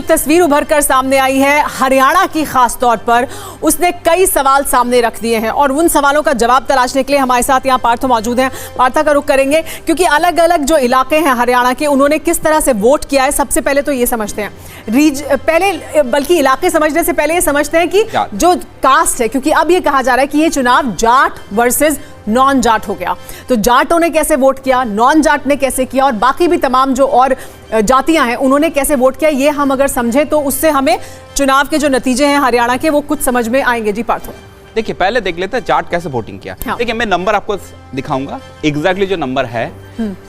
तस्वीर उभर कर सामने आई है हरियाणा की, खास तौर पर उसने कई सवाल सामने रख दिए हैं और उन सवालों का जवाब तलाशने के लिए हमारे साथ यहाँ पार्थो मौजूद हैं। पार्था का रुख करेंगे क्योंकि अलग अलग जो इलाके हैं हरियाणा के, उन्होंने किस तरह से वोट किया है। सबसे पहले तो ये समझते हैं, बल्कि इलाके समझने से पहले ये समझते हैं कि जो कास्ट है, क्योंकि अब ये कहा जा रहा है कि ये चुनाव जाट वर्सेस नॉन जाट हो गया, तो जाटों ने कैसे वोट किया, नॉन जाट ने कैसे किया और बाकी भी तमाम जो और जातियां हैं उन्होंने कैसे वोट किया, ये हम अगर समझें तो उससे हमें चुनाव के जो नतीजे हैं हरियाणा के वो कुछ समझ में आएंगे। जी पार्थो, देखिए पहले देख लेते हैं जाट कैसे वोटिंग किया। हाँ। देखिए मैं नंबर आपको दिखाऊंगा, एग्जैक्टली जो नंबर है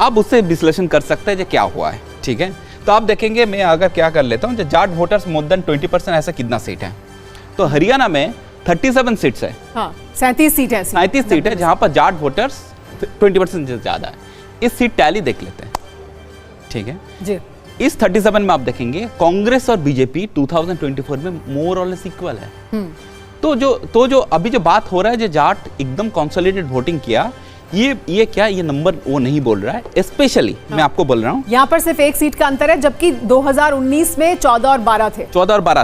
आप उससे विश्लेषण कर सकते हैं जो क्या हुआ है। ठीक है, तो आप देखेंगे मैं अगर क्या कर लेता हूँ, जो जाट वोटर्स मोर देन 20% ऐसा कितना सीट है, तो हरियाणा में 37 सीट्स है। हाँ, 37 सीट है, 37 सीट है जहां पर जाट वोटर्स 20% से ज्यादा है। इस सीट टैली देख लेते हैं। ठीक है जी, इस 37 में आप देखेंगे कांग्रेस और बीजेपी 2024 में मोर और लेस इक्वल है। तो जो अभी जो बात हो रहा है, जो जाट एकदम कंसोलिडेटेड वोटिंग किया, ये नंबर वो नहीं बोल रहा है। स्पेशली मैं आपको बोल रहा हूँ, यहाँ पर सिर्फ एक सीट का अंतर है, जबकि 2019 में 14 और 12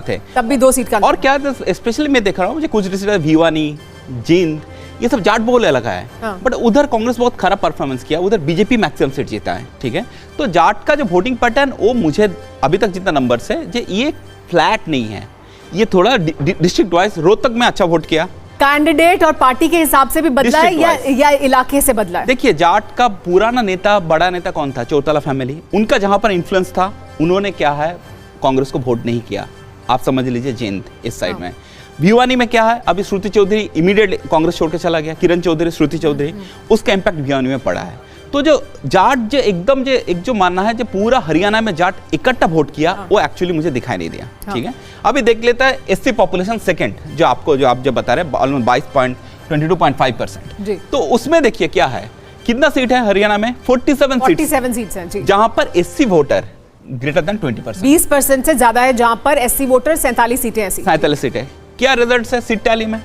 थे, तब भी 2 सीट का अंतर। और क्या स्पेशली मैं देख रहा हूँ, कुछ डिस्ट्रिक्ट भिवानी, जींद, ये सब जाट बोले लगा है। हाँ। बट उधर कांग्रेस बहुत खराब परफॉर्मेंस किया, उधर बीजेपी मैक्सिमम सीट जीता है। ठीक है, तो जाट का जो वोटिंग पैटर्न वो मुझे अभी तक जितना नंबर से ये फ्लैट नहीं है, ये थोड़ा डिस्ट्रिक्ट वाइज रोहतक में अच्छा वोट किया। कैंडिडेट और पार्टी के हिसाब से भी बदला है या इलाके से बदला है? देखिए जाट का पुराना नेता, बड़ा नेता कौन था? चौटाला फैमिली, उनका जहां पर इन्फ्लुएंस था उन्होंने क्या है, कांग्रेस को वोट नहीं किया। आप समझ लीजिए जींद इस साइड में। भिवानी में क्या है, अभी श्रुति चौधरी इमीडिएट कांग्रेस छोड़ के चला गया, किरण चौधरी, श्रुति चौधरी, उसका इंपैक्ट भिवानी में पड़ा है। तो जो जाट जो एकदम जो मानना है, जो पूरा हरियाणा में जाट इकट्ठा वोट किया, वो एक्चुअली मुझे दिखाई नहीं दिया। ठीक है, अभी देख लेता है एससी पॉपुलेशन सेकंड, जो आप बता रहे हैं ऑलमोस्ट 22.22% तो उसमें देखिए क्या है, कितना सीट है हरियाणा में? 47 सीट्स हैं, जहां पर एससी वोटर ग्रेटर देन 20%, 20% से ज्यादा है, जहां पर एससी वोटर 47 सीटें हैं। 47 सीटें। क्या रिजल्ट है सीट टैली में?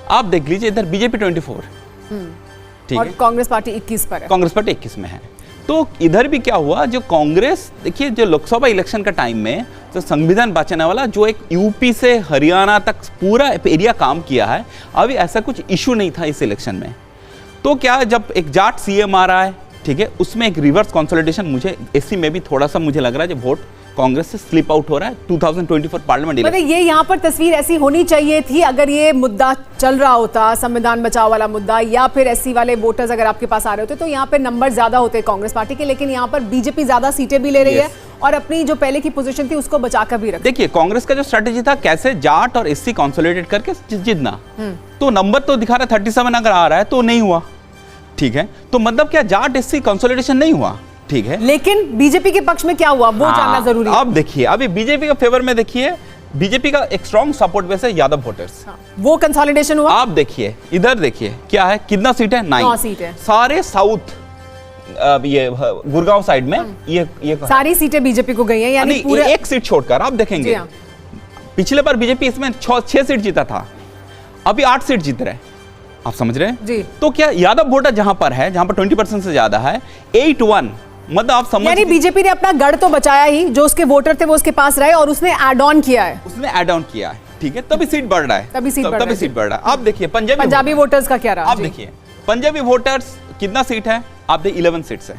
आप देख लीजिए, इधर बीजेपी 24 और कांग्रेस पार्टी 21 पर है। कांग्रेस पार्टी 21 में है। तो इधर भी क्या हुआ, जो कांग्रेस, देखिए जो लोकसभा इलेक्शन का टाइम में जो संविधान बचाने वाला, जो एक यूपी से हरियाणा तक पूरा एरिया काम किया है, अभी ऐसा कुछ इशू नहीं था इस इलेक्शन में। तो क्या जब एक जाट सीएम आ रहा है, ठीक है, उसमें एक रिवर्स कंसोलिडेशन, मुझे एससी में भी थोड़ा सा मुझे लग रहा है जो वोट कांग्रेस से स्लिप आउट हो रहा है 2024 पार्लियामेंट इलेक्शन। मतलब ये यहाँ पर तस्वीर ऐसी होनी चाहिए थी, अगर ये मुद्दा चल रहा होता, संविधान बचाओ वाला मुद्दा, या फिर एससी वाले वोटर्स अगर आपके पास आ रहे होते, तो यहाँ पे नंबर ज्यादा होते कांग्रेस पार्टी के। लेकिन यहाँ पर बीजेपी ज्यादा सीटें भी ले रही है और अपनी जो पहले की पोजीशन थी उसको बचाकर भी रख। देखिए कांग्रेस का जो स्ट्रेटेजी था, कैसे जाट और एससी कंसोलिडेट करके जीतना, तो नंबर तो दिखा रहा 37 अगर आ रहा है तो नहीं हुआ। ठीक है, तो मतलब क्या जाट एससी कंसोलिडेशन नहीं हुआ? ठीक है, लेकिन बीजेपी के पक्ष में क्या हुआ वो जानना जरूरी है। अब देखिए, अभी बीजेपी का फेवर में देखिए, बीजेपी का एक स्ट्रॉन्ग सपोर्ट बेस है यादव वोटर्स। वो कंसोलिडेशन हुआ। आप देखिए इधर देखिए क्या है, कितना सीट है? 9 सीट है। सारे साउथ ये गुड़गांव साइड में ये सारी सीटें बीजेपी को गई हैं, यानी पूरे एक सीट छोड़कर। आप देखेंगे पिछले बार बीजेपी इसमें 6 सीट जीता था, अभी 8 सीट जीत रहे। आप समझ रहे हैं जी? तो क्या यादव वोटर जहां पर है, जहां पर 20% से ज्यादा है, 8-1, मतलब आप समझ, यानी बीजेपी ने अपना गढ़ तो बचाया ही, जो उसके वोटर थे वो उसके पास रहे और उसने ऐड ऑन किया है। ठीक है, तभी सीट बढ़ रहा है, तभी सीट बढ़ रहा है। आप देखिए पंजाबी वोटर्स का क्या रहा? आप देखिए पंजाबी वोटर्स कितना सीट है? आप देखिए 11 सीट्स है।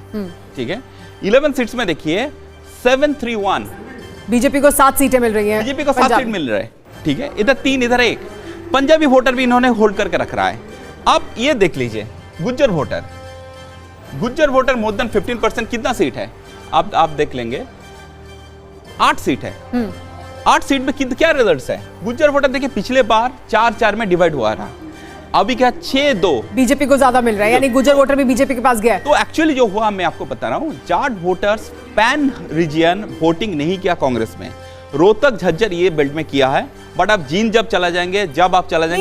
ठीक है, 11 सीट्स में देखिए 731, बीजेपी को 7 सीटें मिल रही हैं, बीजेपी को 7 सीट मिल रहा है। ठीक है, इधर 3, इधर 1, पंजाबी वोटर भी इन्होंने होल्ड करके रख रहा है। अब ये देख लीजिए गुज्जर वोटर मोर देन 15%, कितना सीट है? आप देख लेंगे 8 सीट है। 8 सीट में क्या रिजल्ट्स है? गुज्जर वोटर देखिए पिछले बार 4-4 में डिवाइड हुआ रहा, अभी क्या 6-2 बीजेपी को ज्यादा मिल रहा है, यानी गुज्जर वोटर भी बीजेपी के पास गया है। तो एक्चुअली जो हुआ मैं आपको बता रहा हूँ, Jat voters pan region voting नहीं किया कांग्रेस में, रोहतक झज्जर ये बेल्ट में किया है, बट आप जींद जब चला जाएंगे,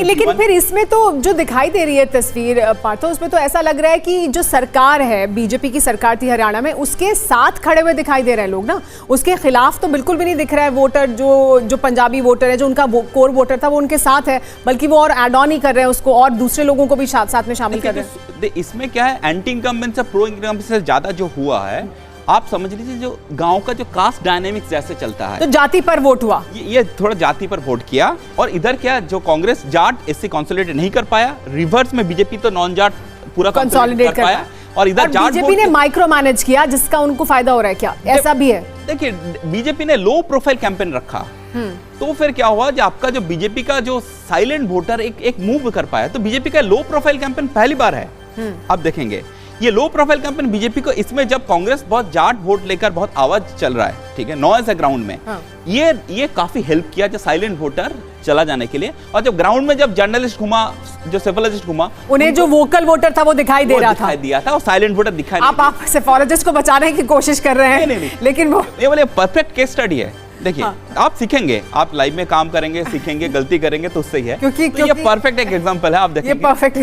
लेकिन फिर इसमें तो जो दिखाई दे रही है तस्वीर पार्थो, उसमें तो ऐसा लग रहा है कि जो सरकार है, बीजेपी की सरकार थी हरियाणा में, उसके साथ खड़े हुए दिखाई दे रहे हैं लोग ना, उसके खिलाफ तो बिल्कुल भी नहीं दिख रहा है वोटर। जो पंजाबी वोटर है, जो उनका कोर वोटर था, वो उनके साथ है, बल्कि वो और एड ऑन ही कर रहे हैं उसको, और दूसरे लोगों को भी साथ में शामिल कर रहे हैं। इसमें क्या है, एंटी इनकम्बेंस से प्रो इनकम्बेंस से ज्यादा जो हुआ है, आप समझ लीजिए जो गांव का जो कास्ट डायनेमिक्स जैसे चलता है, तो जाति पर वोट हुआ, ये थोड़ा जाति पर वोट किया। और इधर क्या, जो कांग्रेस जाट एससी कंसोलिडेट नहीं कर पाया, रिवर्स में बीजेपी तो नॉन जाट पूरा कंसोलिडेट कर पाया, और इधर जाट बीजेपी ने माइक्रो मैनेज किया, जिसका उनको फायदा हो रहा है क्या? ऐसा भी है? देखिए, बीजेपी ने लो प्रोफाइल कैंपेन रखा, तो फिर क्या हुआ, जो आपका जो बीजेपी का जो साइलेंट वोटर एक मूव कर पाया, तो बीजेपी का लो प्रोफाइल कैंपेन पहली बार है। आप देखेंगे ये लो प्रोफाइल कैंपेन बीजेपी को, इसमें जब कांग्रेस बहुत जाट वोट लेकर बहुत आवाज चल रहा है, ठीक है, नॉइज है ग्राउंड में, ये काफी हेल्प किया जो साइलेंट वोटर चला जाने के लिए। और जब ग्राउंड में जब जर्नलिस्ट घुमा, जो सेफोलॉजिस्ट घुमा, उन्हें जो वोकल वोटर था वो दिखाई दे रहा था, दिया था, और साइलेंट वोटर दिखाई आप सेफोलॉजिस्ट को बचाने की कोशिश कर रहे हैं, नहीं, लेकिन वो ये वाले परफेक्ट केस स्टडी है। देखिए, आप सीखेंगे, आप लाइव में काम करेंगे, सीखेंगे, गलती करेंगे तो उससे ही है, क्योंकि ये परफेक्ट एक एग्जांपल है, आप देखेंगे ये परफेक्ट